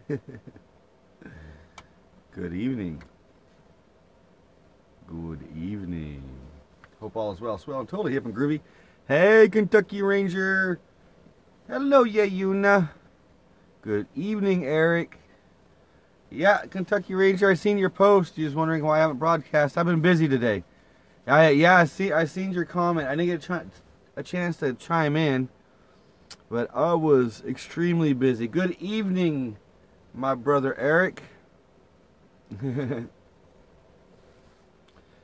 Good evening. Good evening. Hope all is well. Swell and totally hip and groovy. Hey, Kentucky Ranger. Hello, Yuna. Good evening, Eric. Yeah, Kentucky Ranger, I seen your post. You was wondering why I haven't broadcast. I've been busy today. I seen your comment. I didn't get a chance to chime in, but I was extremely busy. Good evening, my brother Eric.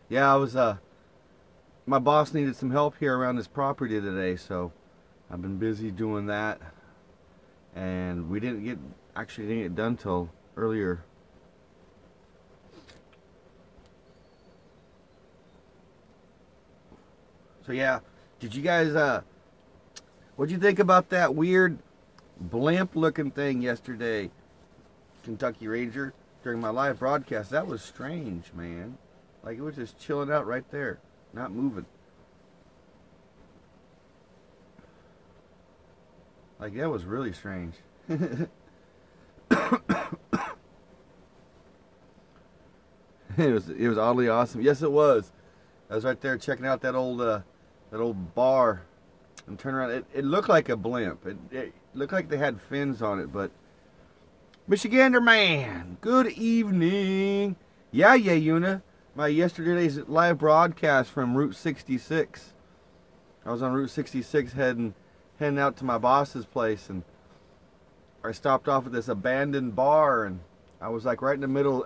Yeah, I was my boss needed some help here around his property today, so I've been busy doing that. And we didn't get done till earlier. So yeah, did you guys what'd you think about that weird blimp looking thing yesterday, Kentucky Ranger, during my live broadcast? That was strange, man. Like, it was just chilling out right there, not moving. Like, that was really strange. It was oddly awesome. Yes, it was. I was right there checking out that old bar, and turn around. It looked like a blimp. It looked like they had fins on it, but Michigander man, good evening. Yeah, Yuna. My yesterday's live broadcast from Route 66. I was on Route 66 heading out to my boss's place, and I stopped off at this abandoned bar, and I was like right in the middle.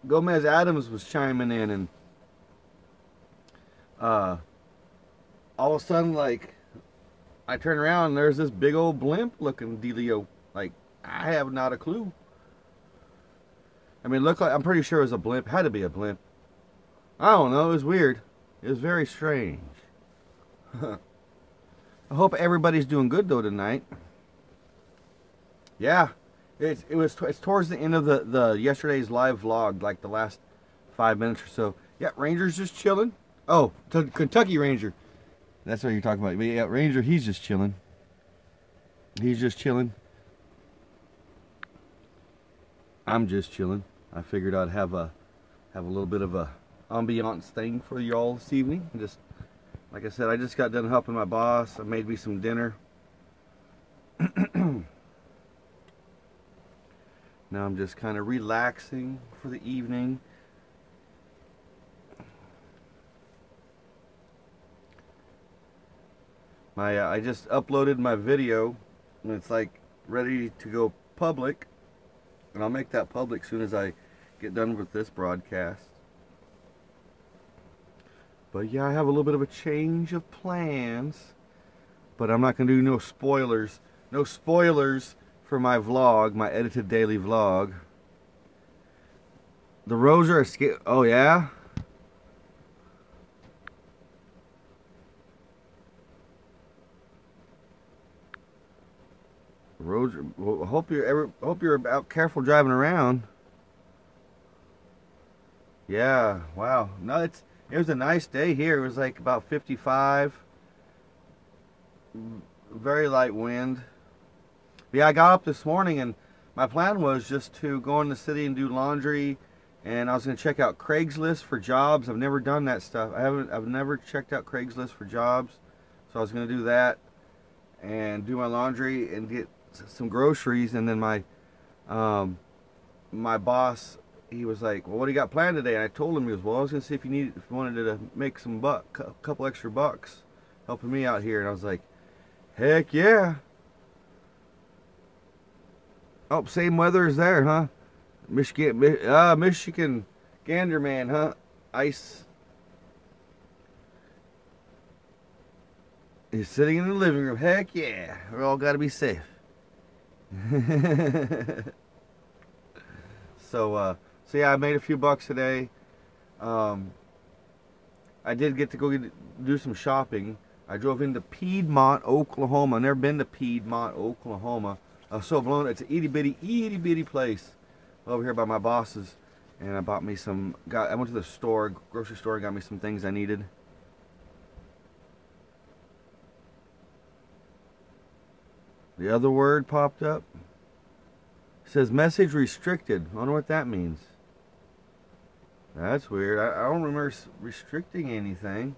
Gomez Adams was chiming in, and all of a sudden, like, I turn around and there's this big old blimp looking dealio. Like, I have not a clue. I mean, I'm pretty sure it was a blimp. Had to be a blimp. I don't know. It was weird. It was very strange. I hope everybody's doing good though tonight. Yeah, it's towards the end of the yesterday's live vlog, like the last 5 minutes or so. Yeah, Ranger's just chilling. Oh, Kentucky Ranger. That's what you're talking about. But yeah, Ranger, he's just chilling. He's just chilling. I'm just chilling. I figured I'd have a little bit of a ambiance thing for y'all this evening. Just like I said, I just got done helping my boss. I made me some dinner. Now I'm just kind of relaxing for the evening. I just uploaded my video, and it's like ready to go public, and I'll make that public as soon as I get done with this broadcast. But yeah, I have a little bit of a change of plans, but I'm not going to do no spoilers. No spoilers for my vlog, my edited daily vlog. The roads are oh yeah? Roads are, well, hope you're out careful driving around. Yeah, wow. No, it was a nice day here. It was like about 55. Very light wind. But yeah, I got up this morning, and my plan was just to go in the city and do laundry, and I was going to check out Craigslist for jobs. I've never done that stuff. I've never checked out Craigslist for jobs. So I was going to do that and do my laundry and get some groceries, and then my boss, he was like, well, what do you got planned today? And I told him, he was, well, I was going to see if you wanted to make some a couple extra bucks helping me out here. And I was like, heck yeah. Oh, same weather as there, huh? Michigan Gander man, huh? Ice. He's sitting in the living room. Heck yeah. We all got to be safe. So yeah, I made a few bucks today. I did get to go do some shopping. I drove into Piedmont, Oklahoma. I've never been to Piedmont, Oklahoma. I was so blown. It's an itty bitty place over here by my boss's, and I bought me some. I went to the store, grocery store, and got me some things I needed. The other word popped up. says message restricted. I wonder what that means. That's weird. I don't remember restricting anything.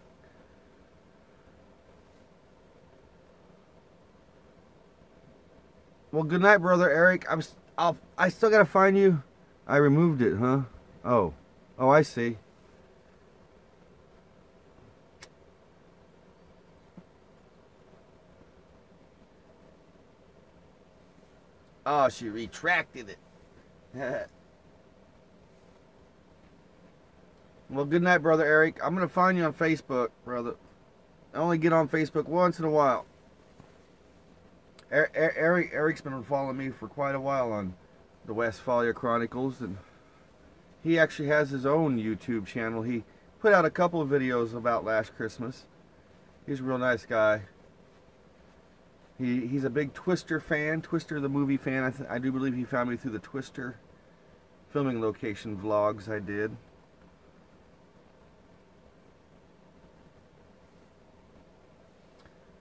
Well, good night, brother Eric. I still gotta find you. I removed it, huh? Oh, I see. Oh, she retracted it. Well, good night, brother Eric. I'm gonna find you on Facebook, brother. I only get on Facebook once in a while. Eric's been following me for quite a while on the Westphalia Chronicles, and he actually has his own YouTube channel. He put out a couple of videos about last Christmas. He's a real nice guy. He's a big Twister fan, Twister the movie fan. I do believe he found me through the Twister filming location vlogs I did.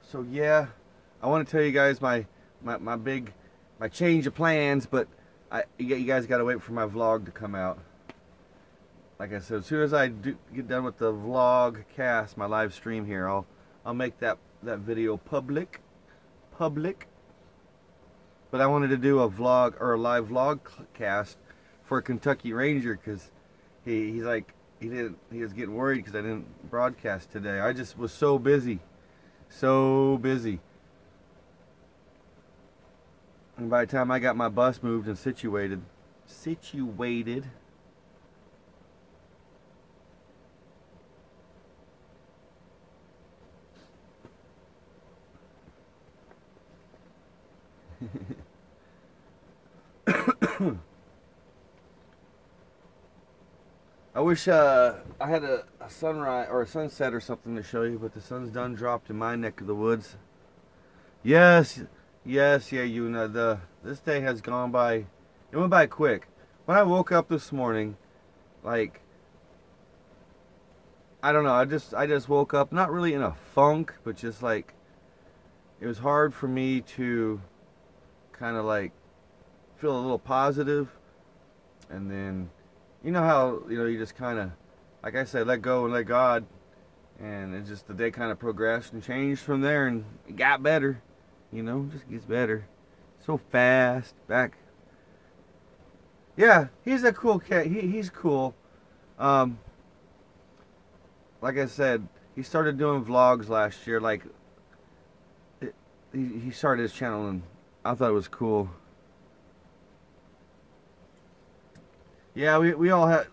So yeah, I want to tell you guys my change of plans, but you guys got to wait for my vlog to come out. Like I said, as soon as I get done with the vlog cast, my live stream here, I'll make that video public. But I wanted to do a vlog or a live vlog cast for Kentucky Ranger, because he was getting worried because I didn't broadcast today. I just was so busy. And by the time I got my bus moved and situated. I wish I had a sunrise or a sunset or something to show you, but the sun's done dropped in my neck of the woods. Yes, yeah, you know, this day has gone by. It went by quick. When I woke up this morning, like, I don't know, I just woke up not really in a funk, but just like it was hard for me to kind of like feel a little positive, and then you know how you just kind of, like I said, let go and let God, and it just the day kind of progressed and changed from there, and it got better, just gets better so fast. Back, yeah, he's a cool cat. He's cool. Like I said, he started doing vlogs last year. Like he started his channel, and I thought it was cool. Yeah, we all had,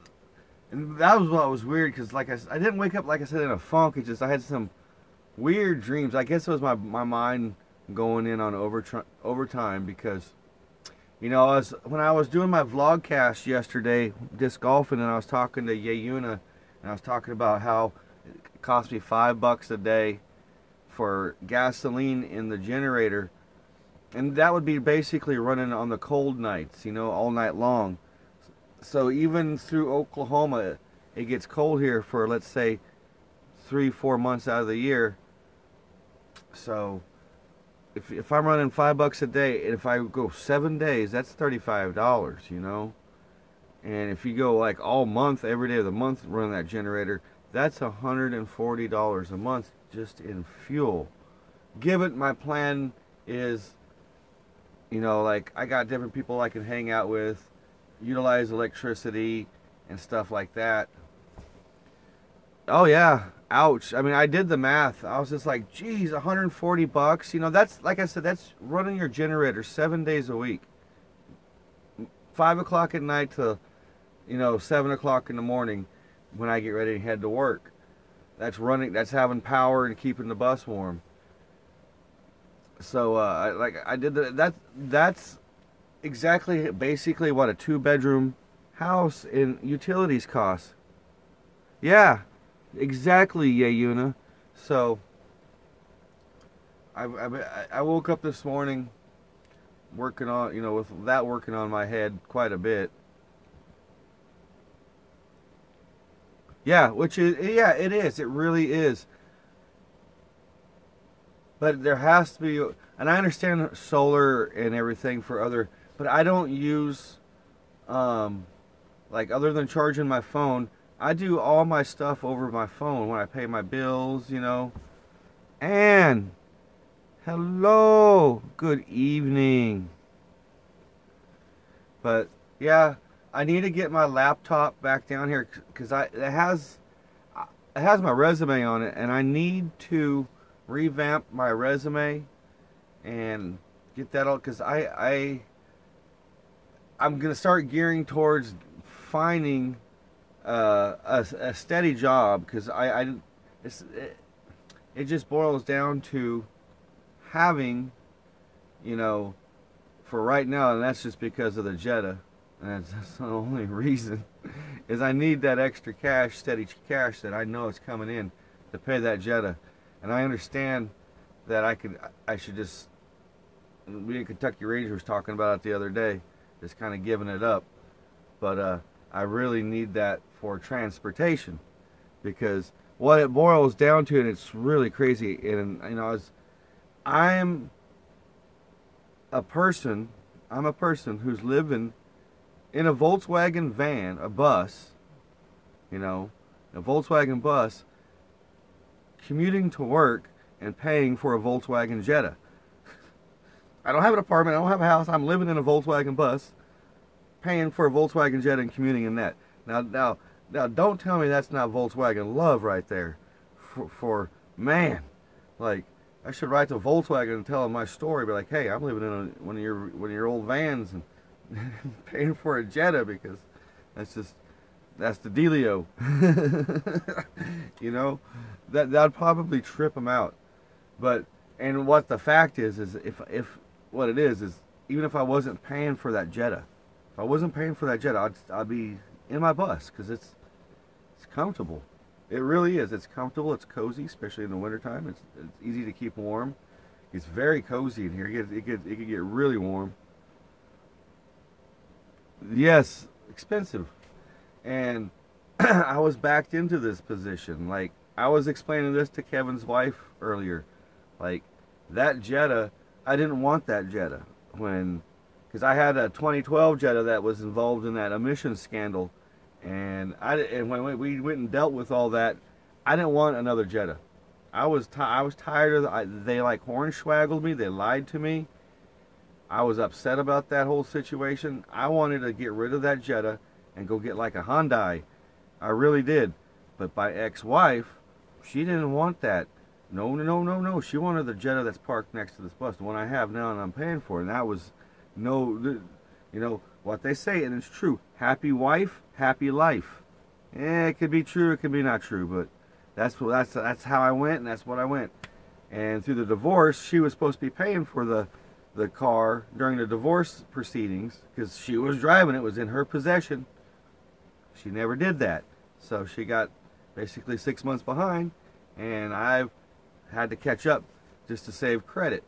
and that was what was weird, because like I didn't wake up, like I said, in a funk. It's just I had some weird dreams. I guess it was my mind going in on overtime, because when I was doing my vlogcast yesterday, disc golfing, and I was talking to Yayuna, and I was talking about how it cost me $5 a day for gasoline in the generator, and that would be basically running on the cold nights, all night long. So even through Oklahoma, it gets cold here for, let's say, 3-4 months out of the year. So if I'm running $5 a day, and if I go 7 days, that's $35, And if you go like all month, every day of the month running that generator, that's $140 a month just in fuel. Given my plan is, like I got different people I can hang out with, utilize electricity and stuff like that. Oh yeah, ouch. I mean, I did the math. I was just like, geez, $140. That's, like I said, that's running your generator 7 days a week. 5 o'clock at night to 7 o'clock in the morning when I get ready to head to work. That's having power and keeping the bus warm. So I did that's exactly basically what a 2-bedroom house in utilities costs. Yeah, exactly, Yayuna. So I woke up this morning working on, with that working on my head quite a bit. Yeah, which is, yeah, it is. It really is. But there has to be, and I understand solar and everything for other but I don't use, like, other than charging my phone, I do all my stuff over my phone when I pay my bills, you know. And hello, good evening. But yeah, I need to get my laptop back down here because it has my resume on it, and I need to revamp my resume and get that all because I'm gonna start gearing towards finding a steady job because it just boils down to having, you know, for right now, and that's just because of the Jetta, and that's the only reason, is I need that extra cash, steady cash that I know is coming in to pay that Jetta, and I understand that I should just, me and Kentucky Ranger was talking about it the other day, just kind of giving it up, but I really need that for transportation, because what it boils down to, and it's really crazy, and you know, I'm a person who's living in a Volkswagen van, a bus, you know, a Volkswagen bus, commuting to work and paying for a Volkswagen Jetta. I don't have an apartment, I don't have a house, I'm living in a Volkswagen bus, paying for a Volkswagen Jetta and commuting in that. Now, don't tell me that's not Volkswagen love right there. For man, like, I should write to Volkswagen and tell them my story. Be like, hey, I'm living in one of your old vans and paying for a Jetta because that's the dealio. You know, that'd probably trip them out. But and what the fact is if what it is even if I wasn't paying for that Jetta, if I wasn't paying for that Jetta, I'd be in my bus because it's comfortable. It really is. It's comfortable. It's cozy, especially in the wintertime. It's easy to keep warm. It's very cozy in here. It could get really warm. Yes, expensive. And I was backed into this position. Like, I was explaining this to Kevin's wife earlier. Like, that Jetta, I didn't want that Jetta because I had a 2012 Jetta that was involved in that emissions scandal. And when we went and dealt with all that, I didn't want another Jetta. I was tired of they like hornswaggled me. They lied to me. I was upset about that whole situation. I wanted to get rid of that Jetta and go get like a Hyundai. I really did. But my ex-wife, she didn't want that. No. She wanted the Jetta that's parked next to this bus, the one I have now and I'm paying for. And that was you know what they say, and it's true. Happy wife, happy life. It could be true, it could be not true, but that's how I went, and that's what I went. And through the divorce, she was supposed to be paying for the car during the divorce proceedings because she was driving it, was in her possession. She never did that, so she got basically 6 months behind, and I've had to catch up just to save credit.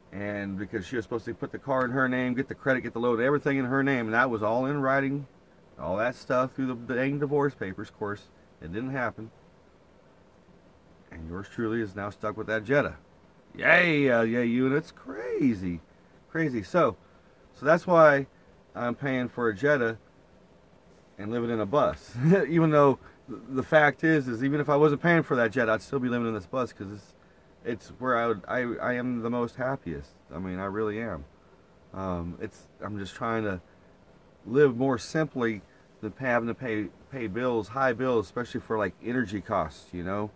And because she was supposed to put the car in her name, get the credit, get the load, everything in her name, and that was all in writing, all that stuff through the dang divorce papers. Of course, it didn't happen. And yours truly is now stuck with that Jetta. Yay, you, and it's crazy. So that's why I'm paying for a Jetta and living in a bus. Even though the fact is even if I wasn't paying for that Jetta, I'd still be living in this bus because it's where I am the most happiest. I mean, I really am. I'm just trying to live more simply than having to pay bills, high bills, especially for like energy costs, you know.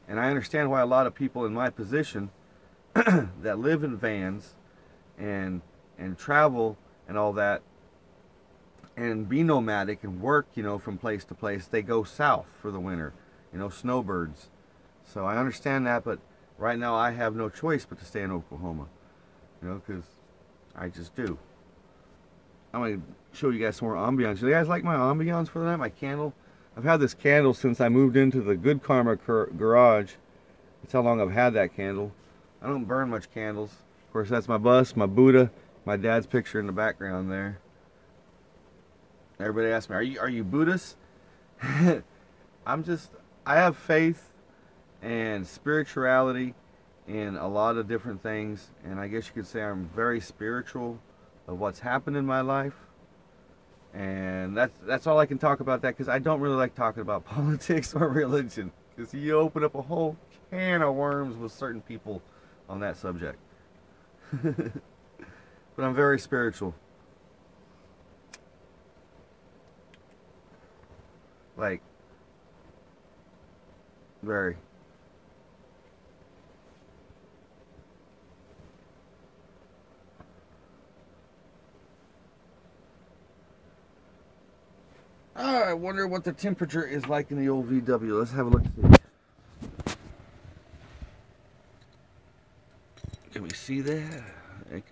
And I understand why a lot of people in my position that live in vans and travel and all that and be nomadic and work, you know, from place to place, they go south for the winter, you know, snowbirds. So I understand that, but right now I have no choice but to stay in Oklahoma, you know, because I just do. I'm going to show you guys some more ambiance. You guys like my ambiance for the night? My candle? I've had this candle since I moved into the Good Karma garage. That's how long I've had that candle. I don't burn much candles. Of course, that's my bus, my Buddha, my dad's picture in the background there. Everybody asks me, are you Buddhist? I have faith and spirituality in a lot of different things, and I guess you could say I'm very spiritual, of what's happened in my life. And that's all I can talk about that, because I don't really like talking about politics or religion, because you open up a whole can of worms with certain people on that subject. But I'm very spiritual. Like, very. Oh, I wonder what the temperature is like in the old VW. Let's have a look. Can we see that?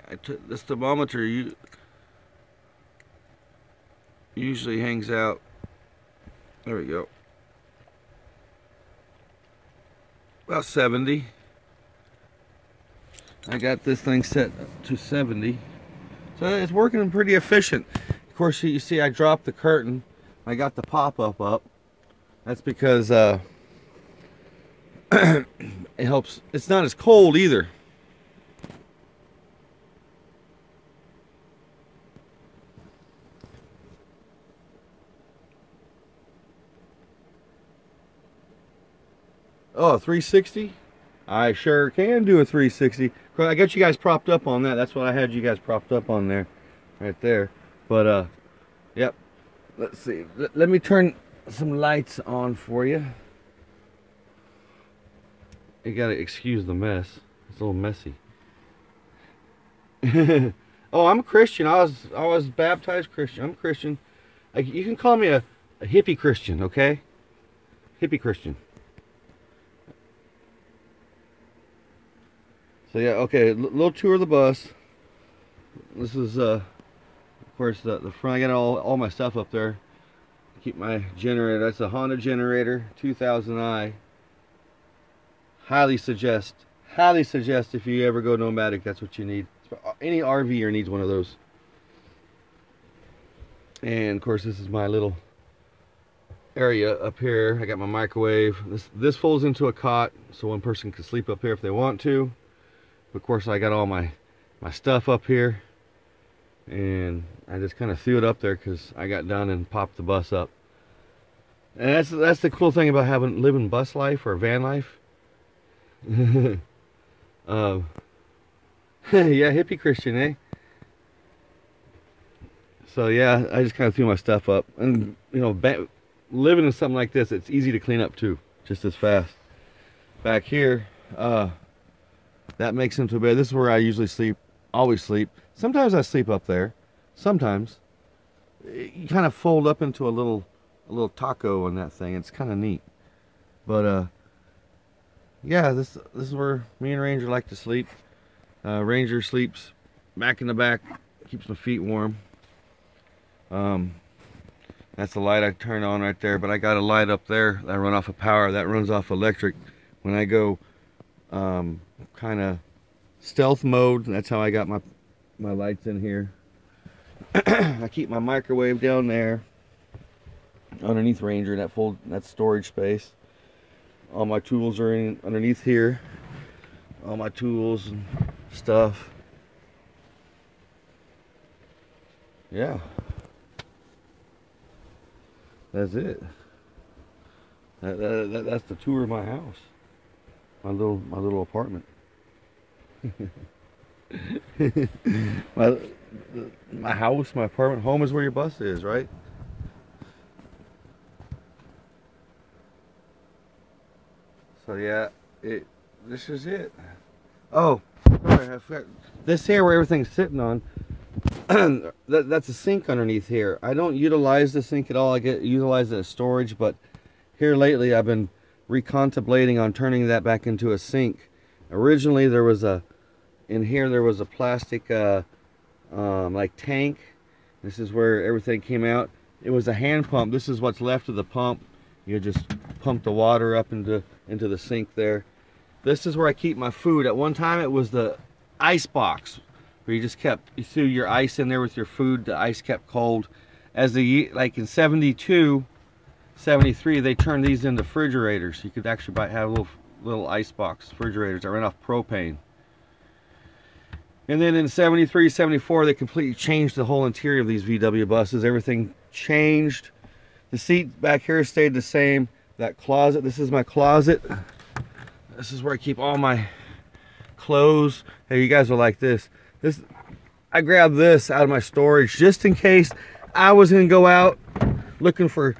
I took this thermometer. Usually hangs out. There we go. About 70. I got this thing set to 70. So it's working pretty efficient. Of course, you see I dropped the curtain. I got the pop-up up. That's because it helps. It's not as cold either. Oh, 360? I sure can do a 360. I got you guys propped up on that. That's what I had you guys propped up on there. Right there. But, yep. Let's see. Let me turn some lights on for you. You gotta excuse the mess. It's a little messy. Oh, I'm a Christian. I was baptized Christian. I'm Christian. You can call me a hippie Christian, okay? Hippie Christian. So yeah, okay, little tour of the bus. This is of course the front. I got all my stuff up there. Keep my generator. That's a Honda generator, 2000i. Highly suggest if you ever go nomadic, that's what you need. Any RVer needs one of those. And of course, this is my little area up here. I got my microwave. This folds into a cot, so one person can sleep up here if they want to. Of course, I got all my stuff up here, and I just kind of threw it up there because I got done and popped the bus up. And that's the cool thing about living bus life or van life. Yeah, hippie Christian, eh? So yeah, I just kind of threw my stuff up, and you know, living in something like this, it's easy to clean up too, just as fast. Back here, that makes into a bed. This is where I usually sleep, always sleep. Sometimes I sleep up there. Sometimes you kind of fold up into a little taco on that thing. It's kind of neat. But yeah, this is where me and Ranger like to sleep. Ranger sleeps back in the back, keeps my feet warm. That's the light I turn on right there. But I got a light up there that run off of power. That runs off electric. When I go kind of stealth mode, that's how I got my lights in here. I keep my microwave down there underneath Ranger, that storage space. All my tools are underneath here. All my tools and stuff. Yeah, that's it. That's the tour of my house, my little apartment. my house, my apartment. Home is where your bus is, right? So yeah, this is it. Oh, sorry, I forgot. This here where everything's sitting on, that's a sink underneath here. I don't utilize the sink at all. I utilize it as storage, but here lately I've been recontemplating on turning that back into a sink. Originally there was in here there was a plastic like tank. This is where everything came out. It was a hand pump. This is what's left of the pump. You just pump the water up into the sink there. This is where I keep my food. At one time it was the ice box, where you threw your ice in there with your food. The ice kept cold. Like in 72, 73, they turned these into refrigerators. You could actually have little ice box refrigerators that ran off propane. And then in 73, 74, they completely changed the whole interior of these VW buses. Everything changed. The seat back here stayed the same. That closet, this is my closet. This is where I keep all my clothes. Hey, you guys are like this. I grabbed this out of my storage just in case I was gonna go out looking for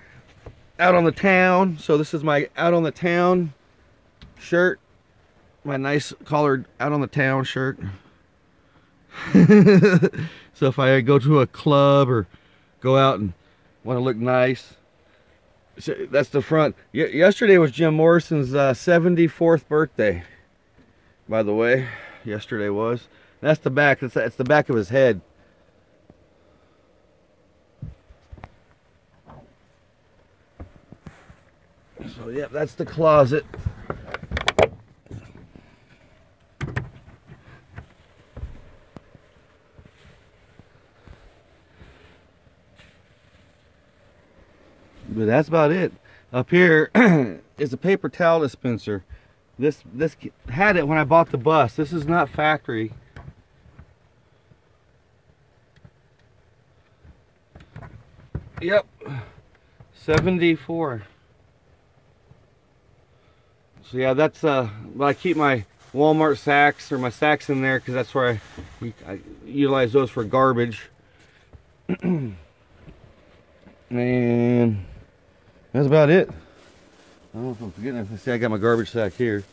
out on the town. So this is my out on the town shirt. My nice collared out on the town shirt. So if I go to a club or go out and want to look nice, so that's the front. Yesterday was Jim Morrison's 74th birthday, by the way. Yesterday was. That's the back. That's the back of his head. So yeah, that's the closet. But that's about it. Up here is a paper towel dispenser. This had it when I bought the bus. This is not factory. Yep, 74. So yeah, that's but I keep my Walmart sacks or my sacks in there because that's where I utilize those for garbage. And that's about it. I don't know if I'm forgetting anything. See, I got my garbage sack here.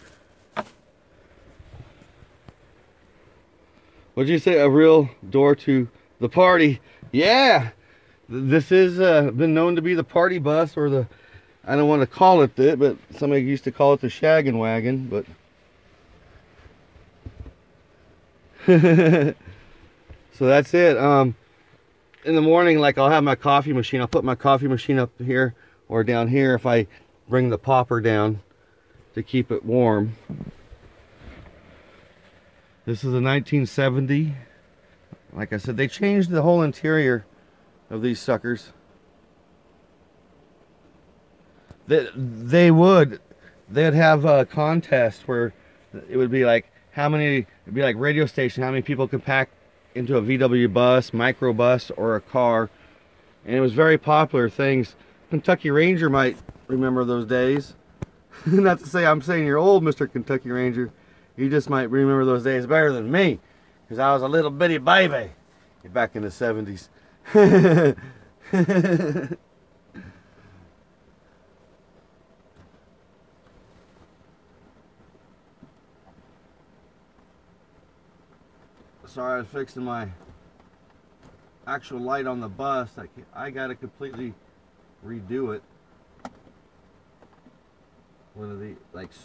What'd you say? A real door to the party? Yeah, this is been known to be the party bus, or the, I don't want to call it that, but somebody used to call it the shaggin' wagon. But so that's it. In the morning, like, I'll have my coffee machine. I'll put my coffee machine up here or down here if I bring the popper down to keep it warm. This is a 1970. Like I said, they changed the whole interior of these suckers. They'd have a contest where it would be like it'd be like radio station, how many people could pack into a VW bus, microbus, or a car. And it was very popular. Things Kentucky Ranger might remember those days. Not to say I'm saying you're old, Mr. Kentucky Ranger. You just might remember those days better than me, because I was a little bitty baby back in the 70s. Sorry, I was fixing my actual light on the bus. I got to completely redo it.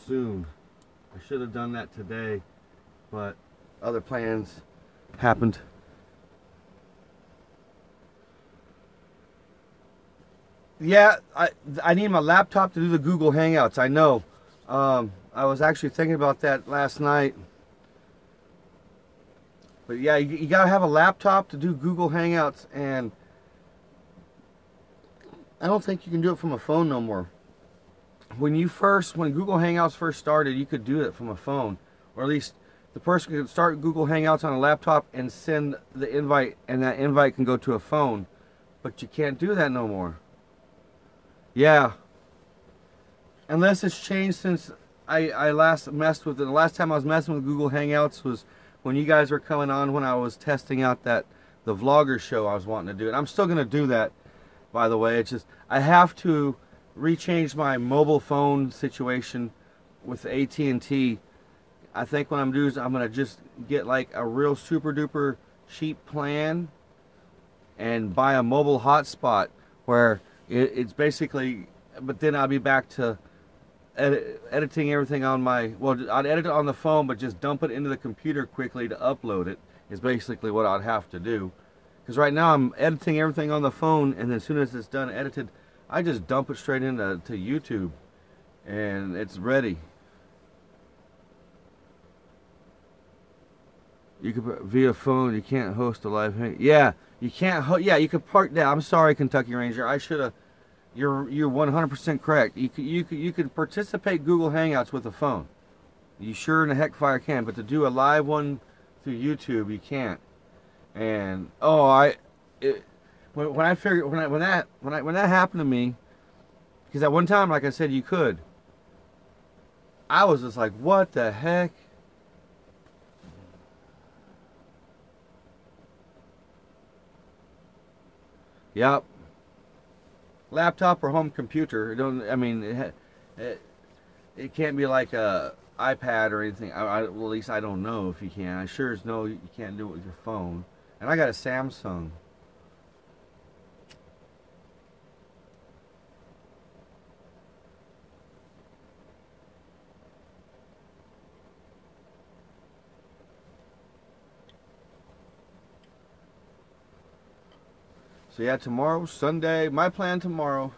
Soon. I should have done that today, but other plans happened. Yeah, I need my laptop to do the Google Hangouts. I know. I was actually thinking about that last night. But yeah, you gotta have a laptop to do Google Hangouts, and I don't think you can do it from a phone no more. When Google Hangouts first started, you could do it from a phone, or at least the person could start Google Hangouts on a laptop and send the invite, and that invite can go to a phone. But you can't do that no more. Yeah, unless it's changed since I last messed with it. The last time I was messing with Google Hangouts was when you guys were coming on, when I was testing out the vlogger show I was wanting to do. And I'm still going to do that, by the way. It's just I have to rechange my mobile phone situation with AT&T. I think what I'm doing is I'm going to just get like a real super duper cheap plan and buy a mobile hotspot where it's basically, but then I'll be back to editing everything on my, well, I'd edit it on the phone, but just dump it into the computer quickly to upload it is basically what I'd have to do. Because right now I'm editing everything on the phone, and then as soon as it's done edited, I just dump it straight into YouTube, and it's ready. You could via phone. You can't host a live hang. Yeah, you can't. Yeah, you could park down. I'm sorry, Kentucky Ranger. I should have. You're 100% correct. You could participate Google Hangouts with a phone. You sure in the heck fire can. But to do a live one through YouTube, you can't. And oh, I it, when I figured when that happened to me, because at one time, like I said, you could. I was just like, what the heck? Yep. Laptop or home computer. It don't. I mean, it, it can't be like a iPad or anything. Well, at least I don't know if you can. I sure as know you can't do it with your phone. And I got a Samsung. So yeah, tomorrow, Sunday. My plan tomorrow.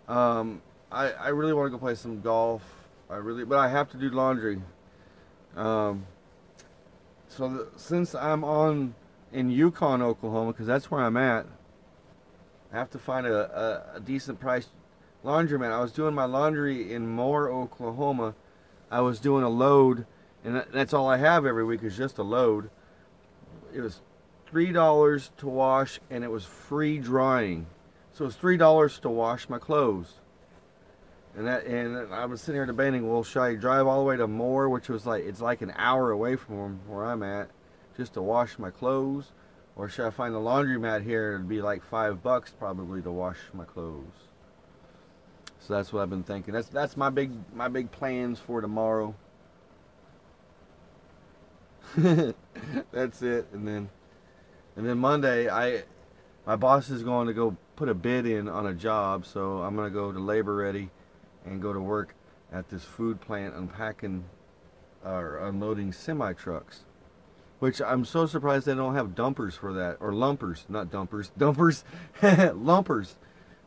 I really want to go play some golf. But I have to do laundry. Um, since I'm in Yukon, Oklahoma, because that's where I'm at, I have to find a decent price laundromat. I was doing my laundry in Moore, Oklahoma. I was doing a load, and that's all I have every week is just a load. It was $3 to wash, and it was free drying. So it was $3 to wash my clothes. And I was sitting here debating, well, should I drive all the way to Moore, which was it's like an hour away from where I'm at, just to wash my clothes, or should I find a laundromat here? It'd be like $5 probably to wash my clothes. So that's what I've been thinking. That's my big plans for tomorrow. That's it. And then Monday, my boss is going to go put a bid in on a job, so I'm going to go to Labor Ready and go to work at this food plant unpacking or unloading semi trucks. Which I'm so surprised they don't have dumpers for that, or lumpers, not dumpers, dumpers, lumpers.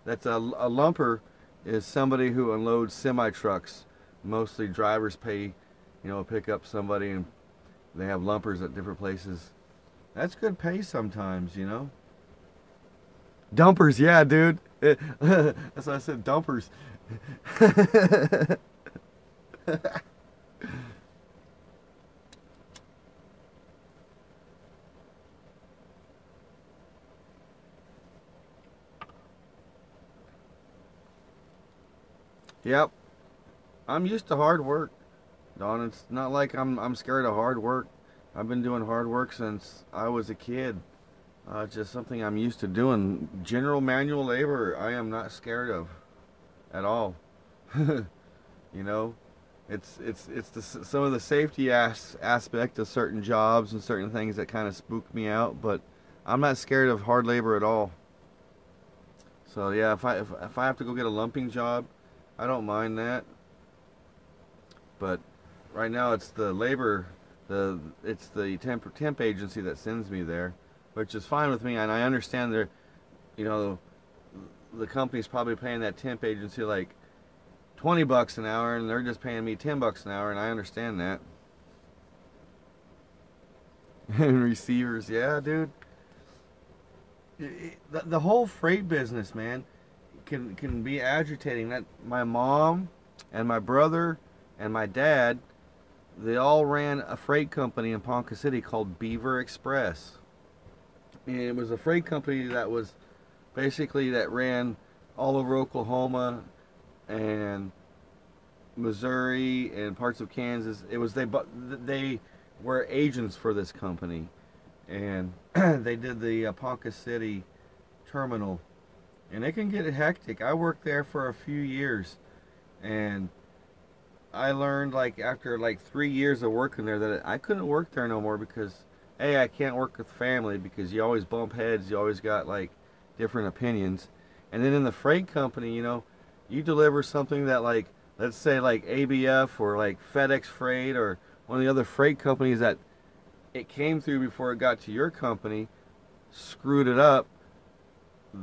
That's a lumper is somebody who unloads semi trucks. Mostly drivers pay, pick up somebody, and they have lumpers at different places. That's good pay sometimes, Dumpers, yeah, dude. That's why I said dumpers. Yep. I'm used to hard work, Don. It's not like I'm scared of hard work. I've been doing hard work since I was a kid. It's just something I'm used to doing. General manual labor, I am not scared of at all. you know, it's some of the safety aspect of certain jobs and certain things that kind of spook me out, but I'm not scared of hard labor at all. So yeah, if I have to go get a lumping job, I don't mind that. But right now it's the labor, it's the temp agency that sends me there, which is fine with me, and I understand they're, you know, the company's probably paying that temp agency like $20 an hour, and they're just paying me $10 an hour, and I understand that. And receivers, yeah, dude. The whole freight business, man, can be agitating. That my mom and my brother and my dad, they all ran a freight company in Ponca City called Beaver Express. And it was a freight company that was basically that ran all over Oklahoma and Missouri and parts of Kansas. It was they were agents for this company, and they did the Ponca City terminal, and it can get hectic. I worked there for a few years, and I learned like after like 3 years of working there that I couldn't work there no more because I can't work with family because you always bump heads, you always got like different opinions. And then in the freight company, you know, you deliver something that like, let's say like ABF or like FedEx Freight or one of the other freight companies that it came through before it got to your company, screwed it up.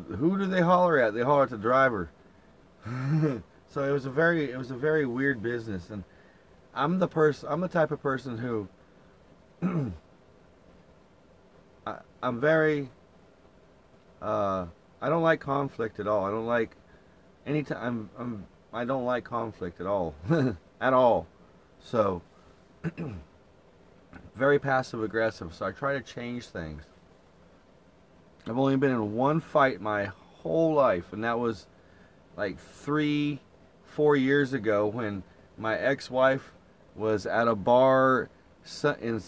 Who do they holler at? They holler at the driver. So it was a very weird business, and I'm the type of person who I'm very I don't like conflict at all. I don't like anytime I don't like conflict at all. At all. So very passive aggressive, so I try to change things. I've only been in one fight my whole life, and that was like 3-4 years ago when my ex-wife was at a bar in,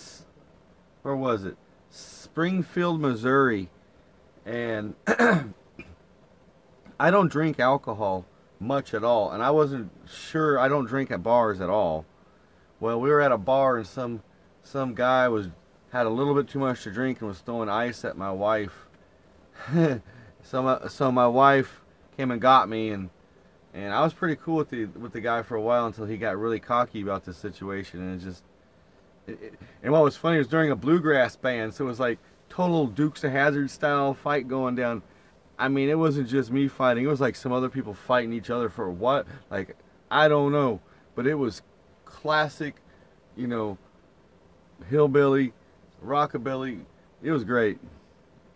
where was it? Springfield, Missouri, and I don't drink alcohol much at all, and I wasn't sure. I don't drink at bars at all. Well, we were at a bar, and some guy had a little bit too much to drink and was throwing ice at my wife. So my wife came and got me, and I was pretty cool with the guy for a while until he got really cocky about the situation, and and what was funny was during a bluegrass band, so it was like total Dukes of Hazzard style fight going down. I mean, it wasn't just me fighting; it was like some other people fighting each other for what? Like, I don't know, but it was classic, you know, hillbilly, rockabilly. It was great.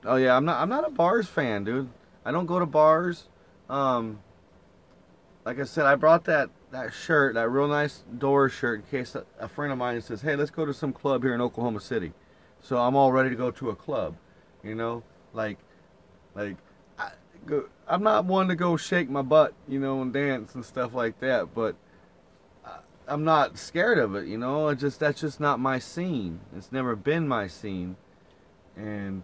Oh yeah, I'm not a bars fan, dude. I don't go to bars. Like I said, I brought that shirt, that real nice Doors shirt, in case a friend of mine says, "Hey, let's go to some club here in Oklahoma City." So I'm all ready to go to a club, you know, I'm not one to go shake my butt, you know, and dance and stuff like that, but I'm not scared of it, you know. That's just not my scene. It's never been my scene, and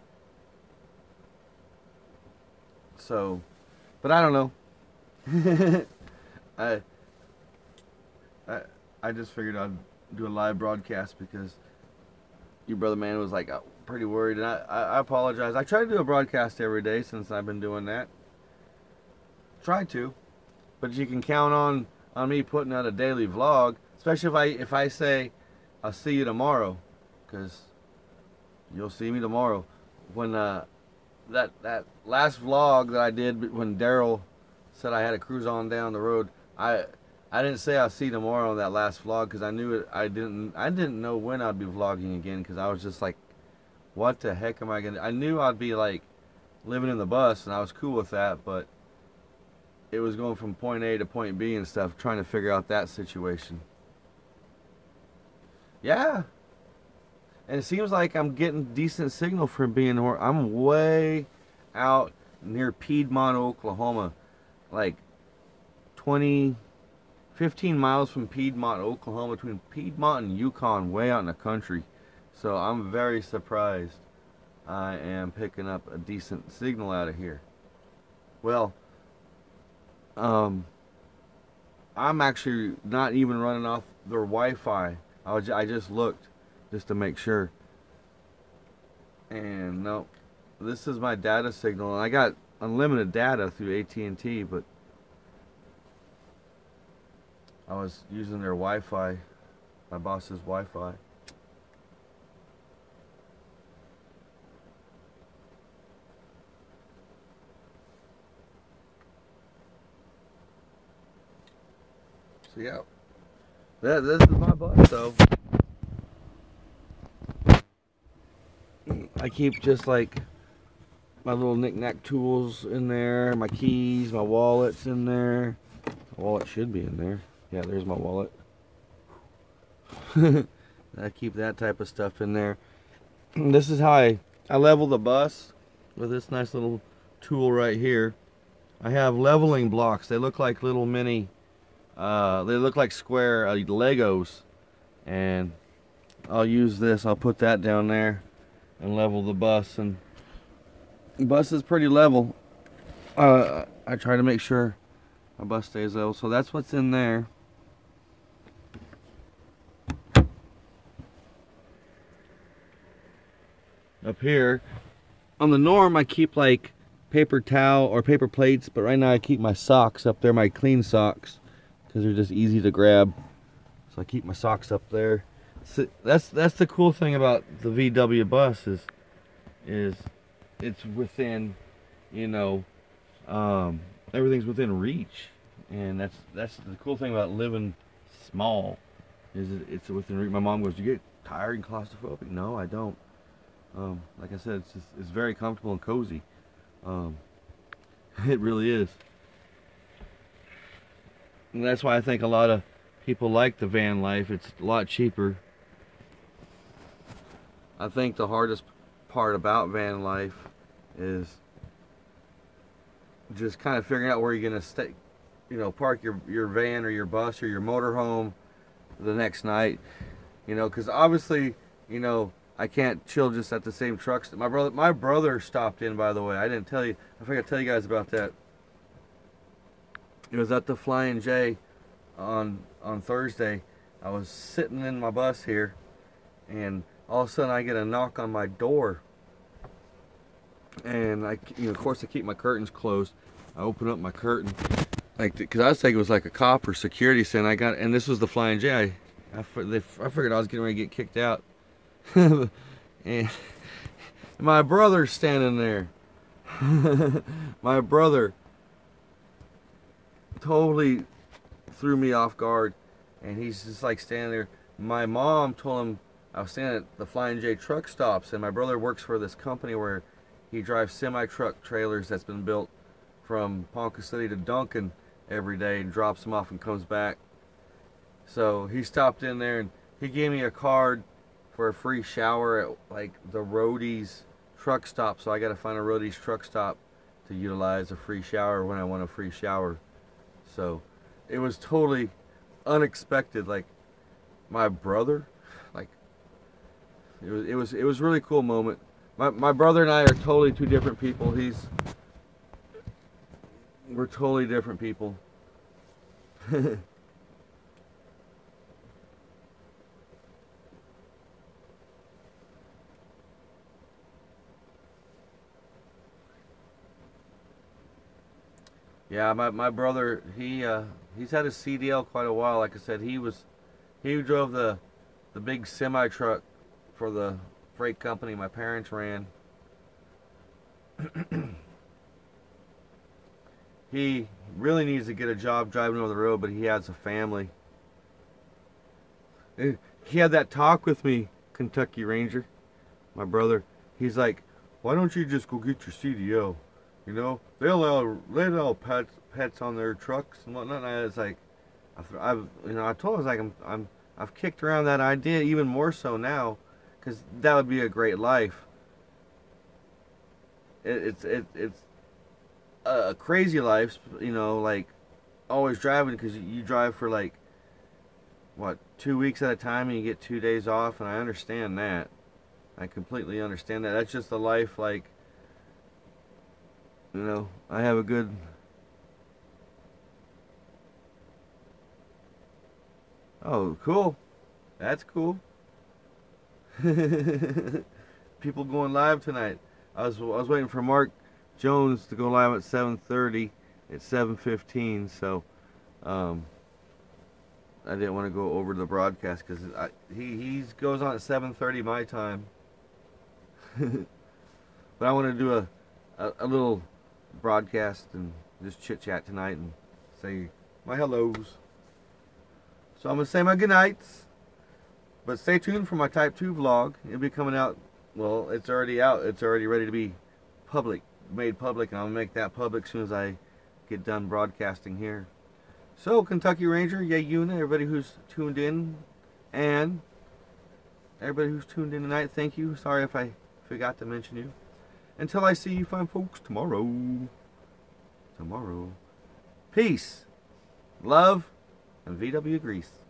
so, but I don't know. I just figured I'd do a live broadcast because your brother man was like pretty worried, and I apologize. I try to do a broadcast every day since I've been doing that. Try to, but you can count on me putting out a daily vlog, especially if I say I'll see you tomorrow, because you'll see me tomorrow. When that last vlog that I did when Daryl said I had to cruise on down the road, I didn't say I'll see you tomorrow on that last vlog because I knew it. I didn't know when I'd be vlogging again, because I was just like, what the heck am I gonna? I knew I'd be like living in the bus, and I was cool with that, but it was going from point A to point B and stuff, trying to figure out that situation. Yeah, and it seems like I'm getting decent signal for being where I'm way out near Piedmont, Oklahoma, like 15 miles from Piedmont, Oklahoma, between Piedmont and Yukon, way out in the country. So I'm very surprised I am picking up a decent signal out of here. Well, I'm actually not even running off their Wi-Fi. I just looked just to make sure. And no, this is my data signal, and I got unlimited data through AT&T, but I was using their Wi-Fi, my boss's Wi-Fi. So yeah, this is my bus, so I keep just like my little knick-knack tools in there, my keys, my wallet's in there. My wallet should be in there. Yeah, there's my wallet. I keep that type of stuff in there. This is how I level the bus with this nice little tool right here. I have leveling blocks. They look like little mini, they look like square Legos. And I'll use this, I'll put that down there and level the bus. And the bus is pretty level. I try to make sure my bus stays level. So that's what's in there. Up here on the norm I keep like paper towel or paper plates, but right now I keep my socks up there, my clean socks, because they're just easy to grab. So I keep my socks up there. So that's the cool thing about the VW bus is it's within, you know, everything's within reach, and that's the cool thing about living small, is it's within reach. My mom goes, "Do you get tired and claustrophobic?" No, I don't. Like I said, it's very comfortable and cozy. It really is. And that's why I think a lot of people like the van life. It's a lot cheaper. I think the hardest part about van life is just kind of figuring out where you're gonna stay, park your van or your bus or your motorhome the next night, because obviously, I can't chill just at the same trucks. My brother stopped in, by the way. I didn't tell you. I forgot to tell you guys about that. It was at the Flying J on Thursday. I was sitting in my bus here, and all of a sudden I get a knock on my door, and of course I keep my curtains closed. I open up my curtain, because I was thinking it was like a cop or security saying and this was the Flying J. I figured I was getting ready to get kicked out. And my brother's standing there. My brother totally threw me off guard, and he's just like standing there. My mom told him I was standing at the Flying J truck stops, and my brother works for this company where he drives semi-truck trailers that's been built from Ponca City to Duncan every day and drops them off and comes back. So he stopped in there and he gave me a card for a free shower at like the Roadies truck stop. So I got to find a Roadies truck stop to utilize a free shower when I want a free shower. So it was totally unexpected. Like my brother, like it was a really cool moment. My brother and I are totally two different people. We're totally different people. Yeah, my brother, he's had a CDL quite a while. Like I said, he drove the big semi truck for the freight company my parents ran. He really needs to get a job driving over the road, but he has a family. He had that talk with me, Kentucky Ranger, my brother. He's like, "Why don't you just go get your CDL? They allow pets on their trucks and whatnot." And I was like, I told him, I was like, I've kicked around that idea even more so now, because that would be a great life. It's a crazy life, like always driving, because you drive for like what, 2 weeks at a time, and you get 2 days off, and I understand that. I completely understand that. That's just the life, like, I have a good... Oh, cool. That's cool. People going live tonight. I was waiting for Mark Jones to go live at 7:30. It's 7:15, so I didn't want to go over the broadcast because he goes on at 7:30 my time. But I want to do a little broadcast and just chit chat tonight and say my hellos. So I'm gonna say my good nights, but stay tuned for my Type 2 vlog. It'll be coming out. Well, it's already out. It's already ready to be made public, and I'll make that public as soon as I get done broadcasting here. So, Kentucky Ranger, Yuna, everybody who's tuned in, and everybody who's tuned in tonight, thank you. Sorry if I forgot to mention you. Until I see you fine folks tomorrow. Peace, love, and VW Grease.